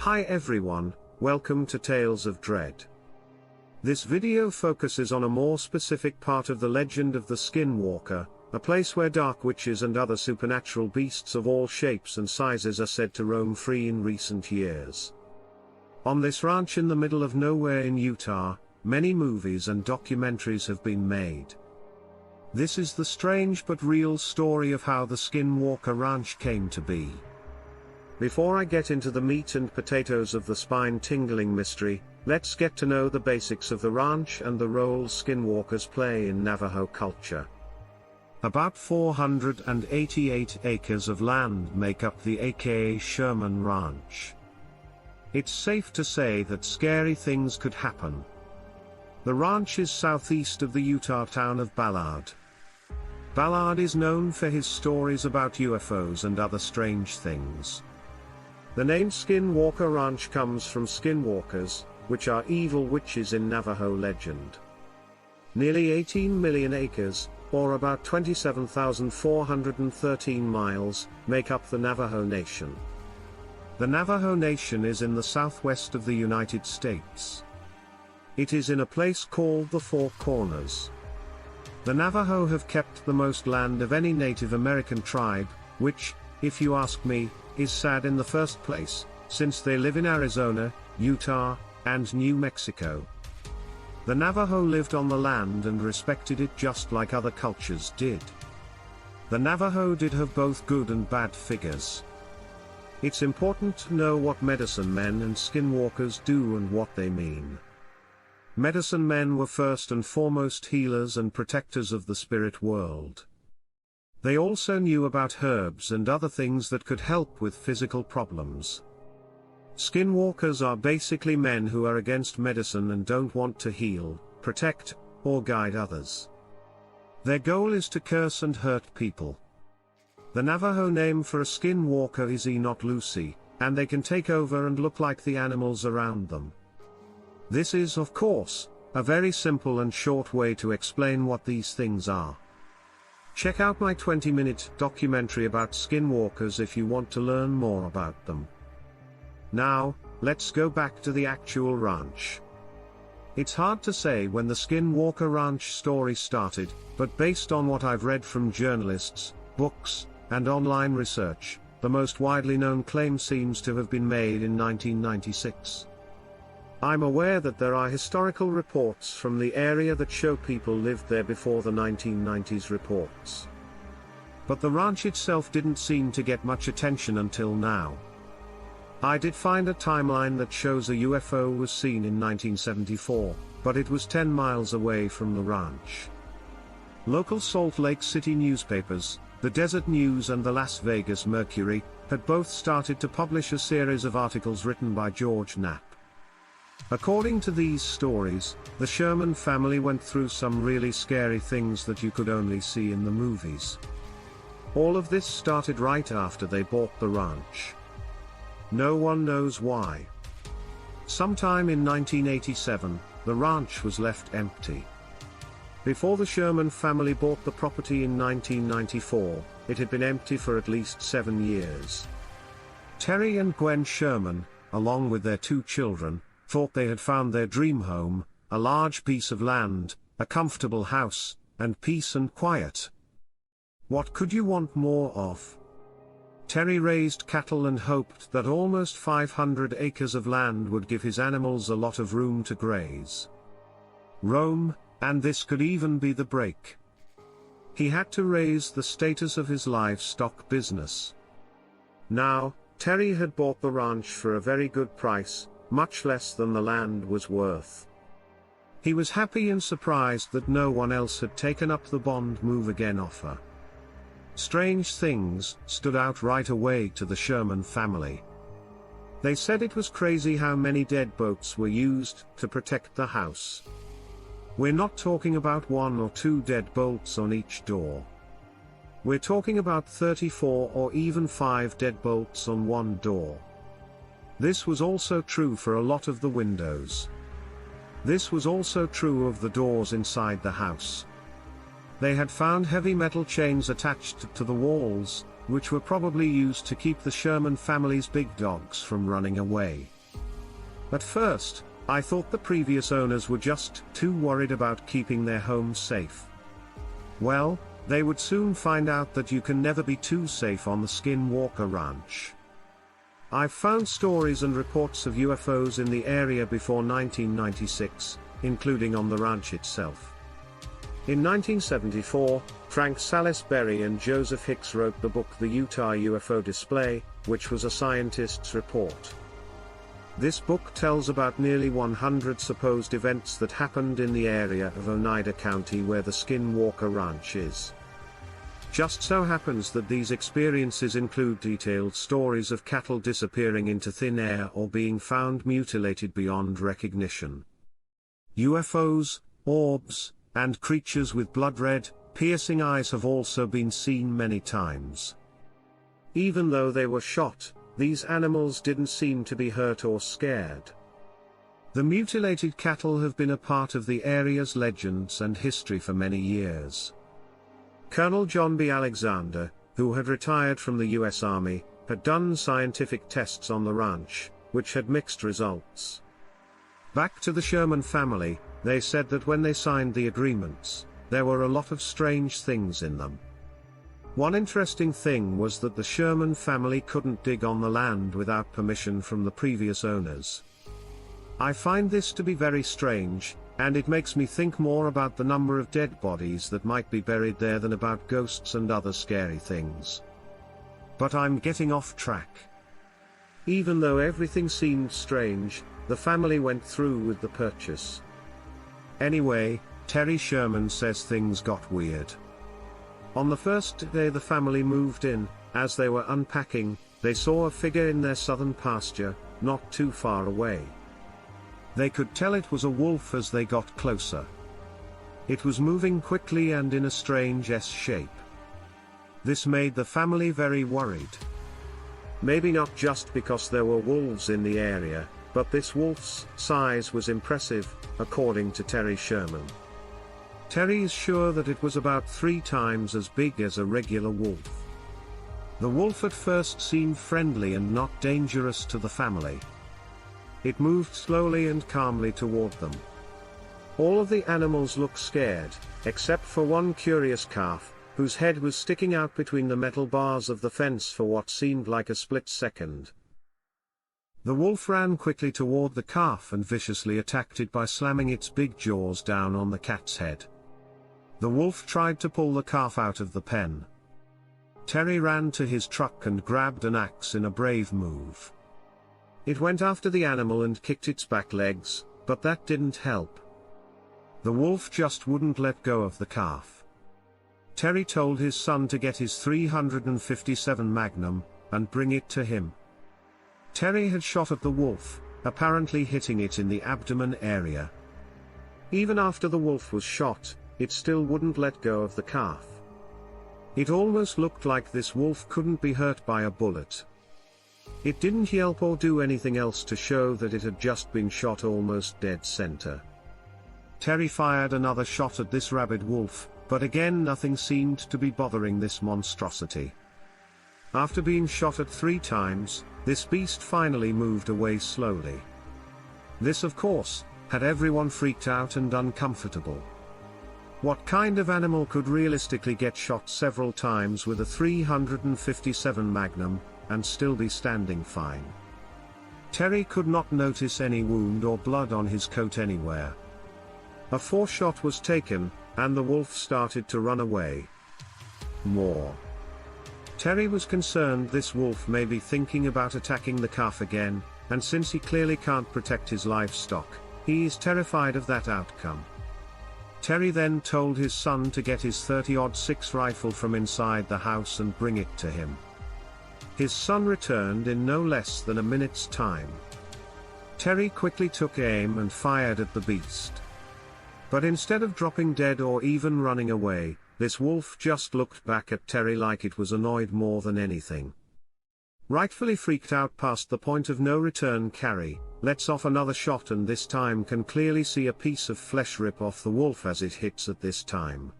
Hi everyone, welcome to Tales of Dread. This video focuses on a more specific part of the legend of the Skinwalker, a place where dark witches and other supernatural beasts of all shapes and sizes are said to roam free in recent years. On this ranch in the middle of nowhere in Utah, many movies and documentaries have been made. This is the strange but real story of how the Skinwalker Ranch came to be. Before I get into the meat and potatoes of the spine-tingling mystery, let's get to know the basics of the ranch and the role skinwalkers play in Navajo culture. About 488 acres of land make up the aka Sherman Ranch. It's safe to say that scary things could happen. The ranch is southeast of the Utah town of Ballard. Ballard is known for his stories about UFOs and other strange things. The name Skinwalker Ranch comes from skinwalkers, which are evil witches in Navajo legend. Nearly 18 million acres, or about 27,413 miles, make up the Navajo Nation. The Navajo Nation is in the southwest of the United States. It is in a place called the Four Corners. The Navajo have kept the most land of any Native American tribe, which, if you ask me, is sad in the first place, since they live in Arizona, Utah, and New Mexico. The Navajo lived on the land and respected it just like other cultures did. The Navajo did have both good and bad figures. It's important to know what medicine men and skinwalkers do and what they mean. Medicine men were first and foremost healers and protectors of the spirit world. They also knew about herbs and other things that could help with physical problems. Skinwalkers are basically men who are against medicine and don't want to heal, protect, or guide others. Their goal is to curse and hurt people. The Navajo name for a skinwalker is Enoch Lucy, and they can take over and look like the animals around them. This is, of course, a very simple and short way to explain what these things are. Check out my 20-minute documentary about skinwalkers if you want to learn more about them. Now, let's go back to the actual ranch. It's hard to say when the Skinwalker Ranch story started, but based on what I've read from journalists, books, and online research, the most widely known claim seems to have been made in 1996. I'm aware that there are historical reports from the area that show people lived there before the 1990s reports. But the ranch itself didn't seem to get much attention until now. I did find a timeline that shows a UFO was seen in 1974, but it was 10 miles away from the ranch. Local Salt Lake City newspapers, the Desert News and the Las Vegas Mercury, had both started to publish a series of articles written by George Knapp. According to these stories, the Sherman family went through some really scary things that you could only see in the movies. All of this started right after they bought the ranch. No one knows why. Sometime in 1987, the ranch was left empty. Before the Sherman family bought the property in 1994, it had been empty for at least 7 years. Terry and Gwen Sherman, along with their 2 children, thought they had found their dream home, a large piece of land, a comfortable house, and peace and quiet. What could you want more of? Terry raised cattle and hoped that almost 500 acres of land would give his animals a lot of room to graze. Roam, and this could even be the break. He had to raise the status of his livestock business. Now, Terry had bought the ranch for a very good price, much less than the land was worth. He was happy and surprised that no one else had taken up the bond move again offer. Strange things stood out right away to the Sherman family. They said it was crazy how many deadbolts were used to protect the house. We're not talking about 1 or 2 deadbolts on each door. We're talking about 34 or even 5 deadbolts on one door. This was also true for a lot of the windows. This was also true of the doors inside the house. They had found heavy metal chains attached to the walls, which were probably used to keep the Sherman family's big dogs from running away. At first, I thought the previous owners were just too worried about keeping their homes safe. Well, they would soon find out that you can never be too safe on the Skinwalker Ranch. I've found stories and reports of UFOs in the area before 1996, including on the ranch itself. In 1974, Frank Salisbury and Joseph Hicks wrote the book The Utah UFO Display, which was a scientist's report. This book tells about nearly 100 supposed events that happened in the area of Oneida County where the Skinwalker Ranch is. Just so happens that these experiences include detailed stories of cattle disappearing into thin air or being found mutilated beyond recognition. UFOs, orbs, and creatures with blood-red, piercing eyes have also been seen many times. Even though they were shot, these animals didn't seem to be hurt or scared. The mutilated cattle have been a part of the area's legends and history for many years. Colonel John B. Alexander, who had retired from the U.S. Army, had done scientific tests on the ranch, which had mixed results. Back to the Sherman family, they said that when they signed the agreements, there were a lot of strange things in them. One interesting thing was that the Sherman family couldn't dig on the land without permission from the previous owners. I find this to be very strange, and it makes me think more about the number of dead bodies that might be buried there than about ghosts and other scary things. But I'm getting off track. Even though everything seemed strange, the family went through with the purchase. Anyway, Terry Sherman says things got weird. On the first day the family moved in, as they were unpacking, they saw a figure in their southern pasture, not too far away. They could tell it was a wolf as they got closer. It was moving quickly and in a strange S shape. This made the family very worried. Maybe not just because there were wolves in the area, but this wolf's size was impressive, according to Terry Sherman. Terry is sure that it was about 3 times as big as a regular wolf. The wolf at first seemed friendly and not dangerous to the family. It moved slowly and calmly toward them. All of the animals looked scared, except for one curious calf, whose head was sticking out between the metal bars of the fence for what seemed like a split second. The wolf ran quickly toward the calf and viciously attacked it by slamming its big jaws down on the cat's head. The wolf tried to pull the calf out of the pen. Terry ran to his truck and grabbed an axe in a brave move. It went after the animal and kicked its back legs, but that didn't help. The wolf just wouldn't let go of the calf. Terry told his son to get his .357 Magnum, and bring it to him. Terry had shot at the wolf, apparently hitting it in the abdomen area. Even after the wolf was shot, it still wouldn't let go of the calf. It almost looked like this wolf couldn't be hurt by a bullet. It didn't yelp or do anything else to show that it had just been shot almost dead center. Terry fired another shot at this rabid wolf, but again nothing seemed to be bothering this monstrosity. After being shot at 3 times, this beast finally moved away slowly. This, of course, had everyone freaked out and uncomfortable. What kind of animal could realistically get shot several times with a .357 Magnum, and still be standing fine? Terry could not notice any wound or blood on his coat anywhere. A 4th shot was taken, and the wolf started to run away. More. Terry was concerned this wolf may be thinking about attacking the calf again, and since he clearly can't protect his livestock, he is terrified of that outcome. Terry then told his son to get his .30-06 rifle from inside the house and bring it to him. His son returned in no less than a minute's time. Terry quickly took aim and fired at the beast. But instead of dropping dead or even running away, this wolf just looked back at Terry like it was annoyed more than anything. Rightfully freaked out past the point of no return, Terry lets off another shot and this time can clearly see a piece of flesh rip off the wolf as it hits at this time.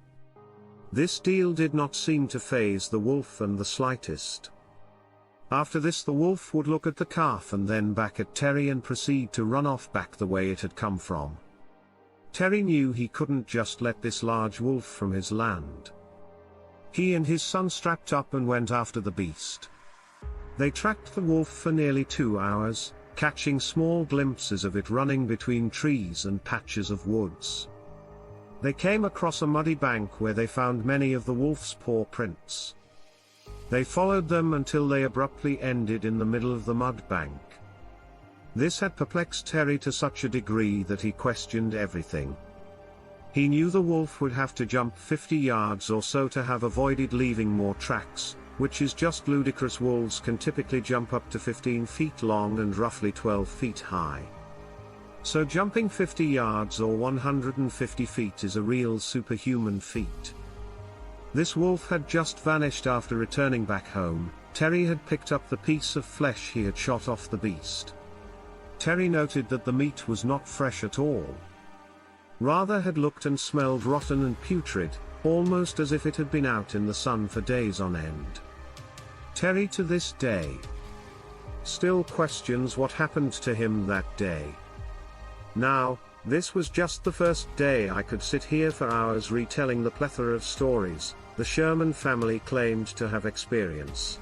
This deal did not seem to faze the wolf in the slightest. After this, the wolf would look at the calf and then back at Terry and proceed to run off back the way it had come from. Terry knew he couldn't just let this large wolf from his land. He and his son strapped up and went after the beast. They tracked the wolf for nearly 2 hours, catching small glimpses of it running between trees and patches of woods. They came across a muddy bank where they found many of the wolf's paw prints. They followed them until they abruptly ended in the middle of the mud bank. This had perplexed Terry to such a degree that he questioned everything. He knew the wolf would have to jump 50 yards or so to have avoided leaving more tracks, which is just ludicrous. Wolves can typically jump up to 15 feet long and roughly 12 feet high. So jumping 50 yards or 150 feet is a real superhuman feat. This wolf had just vanished after returning back home. Terry had picked up the piece of flesh he had shot off the beast. Terry noted that the meat was not fresh at all. Rather had looked and smelled rotten and putrid, almost as if it had been out in the sun for days on end. Terry to this day still questions what happened to him that day. Now, this was just the first day. I could sit here for hours retelling the plethora of stories the Sherman family claimed to have experienced.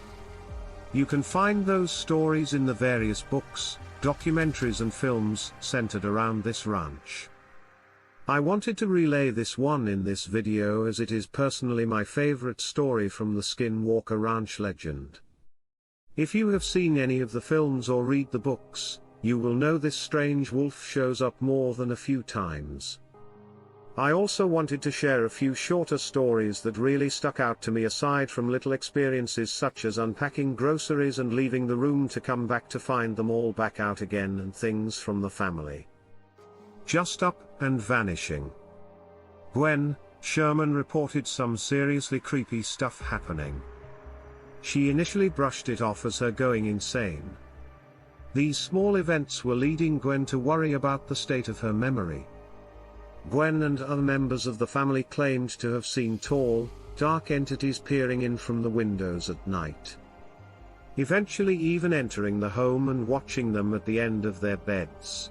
You can find those stories in the various books, documentaries and films centered around this ranch. I wanted to relay this one in this video as it is personally my favorite story from the Skinwalker Ranch legend. If you have seen any of the films or read the books, you will know this strange wolf shows up more than a few times. I also wanted to share a few shorter stories that really stuck out to me aside from little experiences such as unpacking groceries and leaving the room to come back to find them all back out again and things from the family just up and vanishing. Gwen Sherman reported some seriously creepy stuff happening. She initially brushed it off as her going insane. These small events were leading Gwen to worry about the state of her memory. Gwen and other members of the family claimed to have seen tall, dark entities peering in from the windows at night. Eventually even entering the home and watching them at the end of their beds.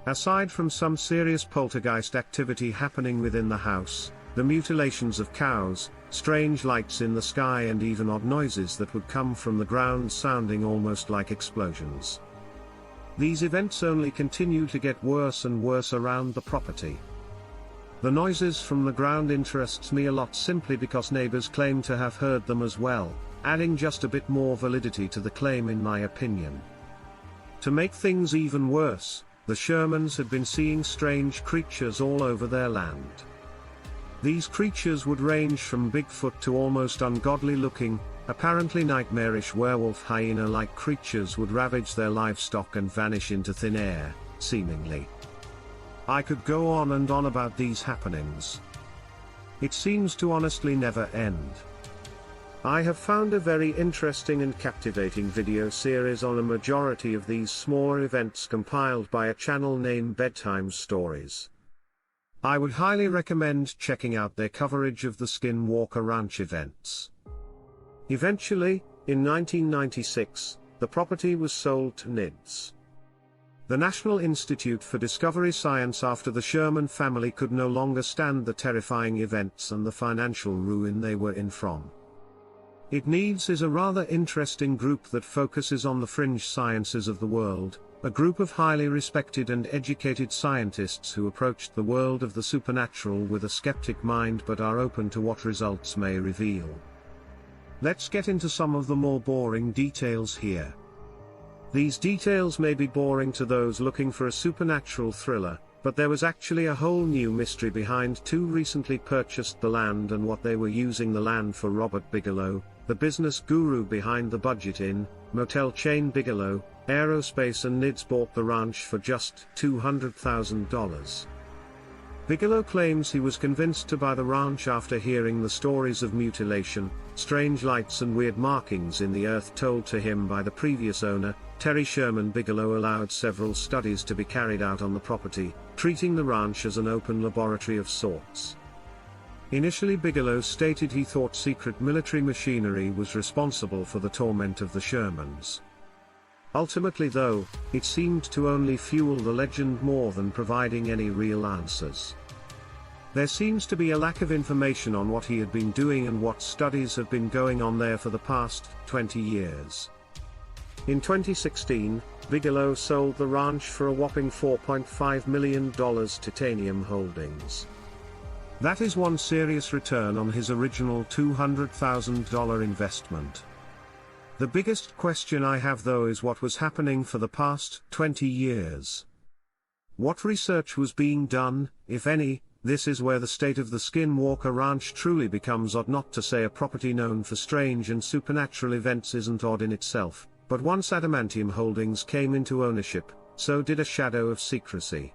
Aside from some serious poltergeist activity happening within the house, the mutilations of cows, strange lights in the sky and even odd noises that would come from the ground sounding almost like explosions. These events only continue to get worse and worse around the property. The noises from the ground interests me a lot simply because neighbors claim to have heard them as well, adding just a bit more validity to the claim in my opinion. To make things even worse, the Shermans had been seeing strange creatures all over their land. These creatures would range from Bigfoot to almost ungodly looking, apparently nightmarish werewolf hyena-like creatures would ravage their livestock and vanish into thin air, seemingly. I could go on and on about these happenings. It seems to honestly never end. I have found a very interesting and captivating video series on a majority of these smaller events compiled by a channel named Bedtime Stories. I would highly recommend checking out their coverage of the Skinwalker Ranch events. Eventually, in 1996, the property was sold to NIDS, the National Institute for Discovery Science, after the Sherman family could no longer stand the terrifying events and the financial ruin they were in from. NIDS is a rather interesting group that focuses on the fringe sciences of the world, a group of highly respected and educated scientists who approached the world of the supernatural with a skeptic mind but are open to what results may reveal. Let's get into some of the more boring details here. These details may be boring to those looking for a supernatural thriller, but there was actually a whole new mystery behind two recently purchased the land and what they were using the land for. Robert Bigelow, the business guru behind the Budget Inn, motel chain Bigelow, Aerospace and NIDS bought the ranch for just $200,000. Bigelow claims he was convinced to buy the ranch after hearing the stories of mutilation, strange lights and weird markings in the earth told to him by the previous owner, Terry Sherman. Bigelow allowed several studies to be carried out on the property, treating the ranch as an open laboratory of sorts. Initially, Bigelow stated he thought secret military machinery was responsible for the torment of the Shermans. Ultimately though, it seemed to only fuel the legend more than providing any real answers. There seems to be a lack of information on what he had been doing and what studies have been going on there for the past 20 years. In 2016, Bigelow sold the ranch for a whopping $4.5 million Titanium Holdings. That is one serious return on his original $200,000 investment. The biggest question I have though is what was happening for the past 20 years. What research was being done, if any? This is where the state of the Skinwalker Ranch truly becomes odd. Not to say a property known for strange and supernatural events isn't odd in itself, but once Adamantium Holdings came into ownership, so did a shadow of secrecy.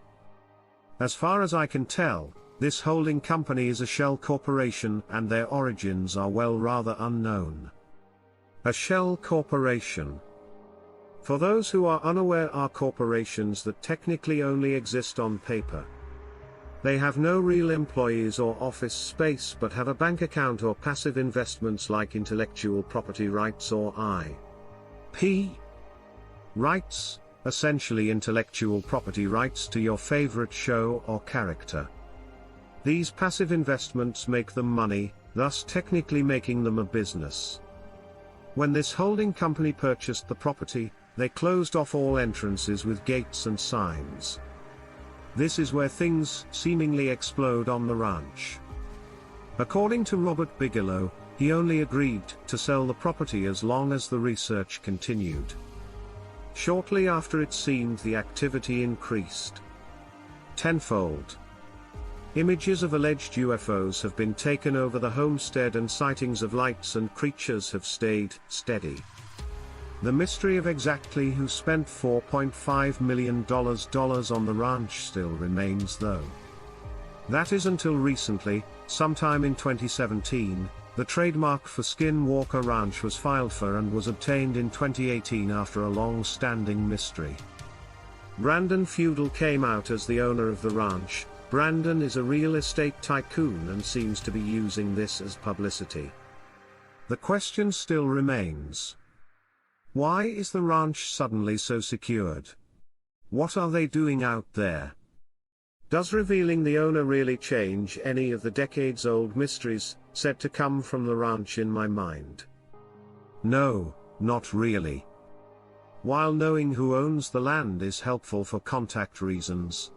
As far as I can tell, this holding company is a shell corporation and their origins are rather unknown. A shell corporation. For those who are unaware, are corporations that technically only exist on paper. They have no real employees or office space but have a bank account or passive investments like intellectual property rights or IP rights, essentially intellectual property rights to your favorite show or character. These passive investments make them money, thus technically making them a business. When this holding company purchased the property, they closed off all entrances with gates and signs. This is where things seemingly explode on the ranch. According to Robert Bigelow, he only agreed to sell the property as long as the research continued. Shortly after, it seemed the activity increased tenfold. Images of alleged UFOs have been taken over the homestead and sightings of lights and creatures have stayed steady. The mystery of exactly who spent $4.5 million on the ranch still remains though. That is until recently, sometime in 2017, the trademark for Skinwalker Ranch was filed for and was obtained in 2018 after a long-standing mystery. Brandon Feudal came out as the owner of the ranch. Brandon is a real estate tycoon and seems to be using this as publicity. The question still remains. Why is the ranch suddenly so secured? What are they doing out there? Does revealing the owner really change any of the decades-old mysteries said to come from the ranch in my mind? No, not really. While knowing who owns the land is helpful for contact reasons,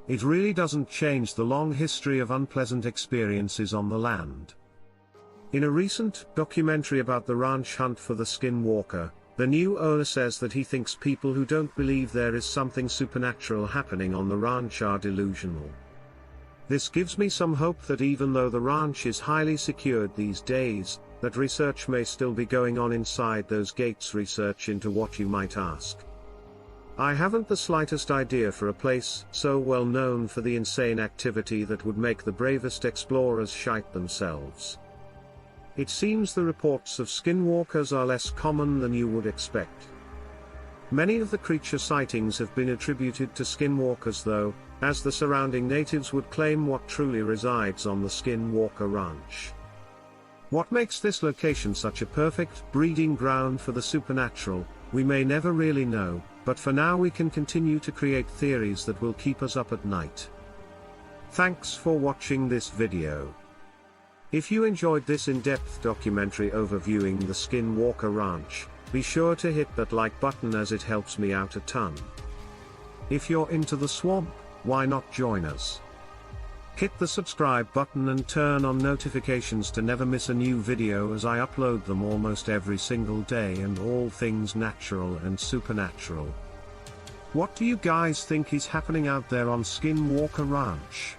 it really doesn't change the long history of unpleasant experiences on the land. In a recent documentary about the ranch hunt for the Skinwalker, the new owner says that he thinks people who don't believe there is something supernatural happening on the ranch are delusional. This gives me some hope that even though the ranch is highly secured these days, that research may still be going on inside those gates. Research into what, you might ask? I haven't the slightest idea for a place so well known for the insane activity that would make the bravest explorers shite themselves. It seems the reports of skinwalkers are less common than you would expect. Many of the creature sightings have been attributed to skinwalkers though, as the surrounding natives would claim what truly resides on the Skinwalker Ranch. What makes this location such a perfect breeding ground for the supernatural, we may never really know, but for now we can continue to create theories that will keep us up at night. Thanks for watching this video. If you enjoyed this in-depth documentary overviewing the Skinwalker Ranch, be sure to hit that like button as it helps me out a ton. If you're into the swamp, why not join us? Hit the subscribe button and turn on notifications to never miss a new video, as I upload them almost every single day and all things natural and supernatural. What do you guys think is happening out there on Skinwalker Ranch?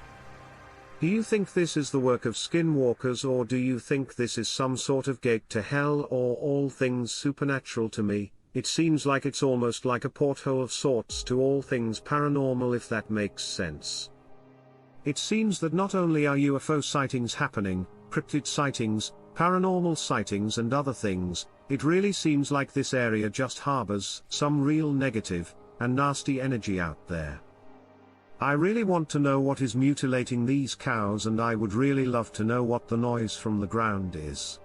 Do you think this is the work of skinwalkers, or do you think this is some sort of gate to hell or all things supernatural? To me, it seems like it's almost like a porthole of sorts to all things paranormal, if that makes sense. It seems that not only are UFO sightings happening, cryptid sightings, paranormal sightings and other things, it really seems like this area just harbors some real negative and nasty energy out there. I really want to know what is mutilating these cows, and I would really love to know what the noise from the ground is.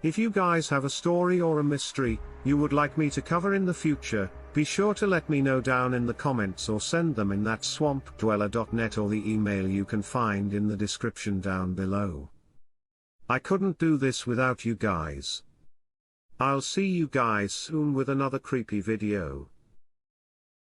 If you guys have a story or a mystery you would like me to cover in the future, be sure to let me know down in the comments or send them in that swampdweller.net or the email you can find in the description down below. I couldn't do this without you guys. I'll see you guys soon with another creepy video.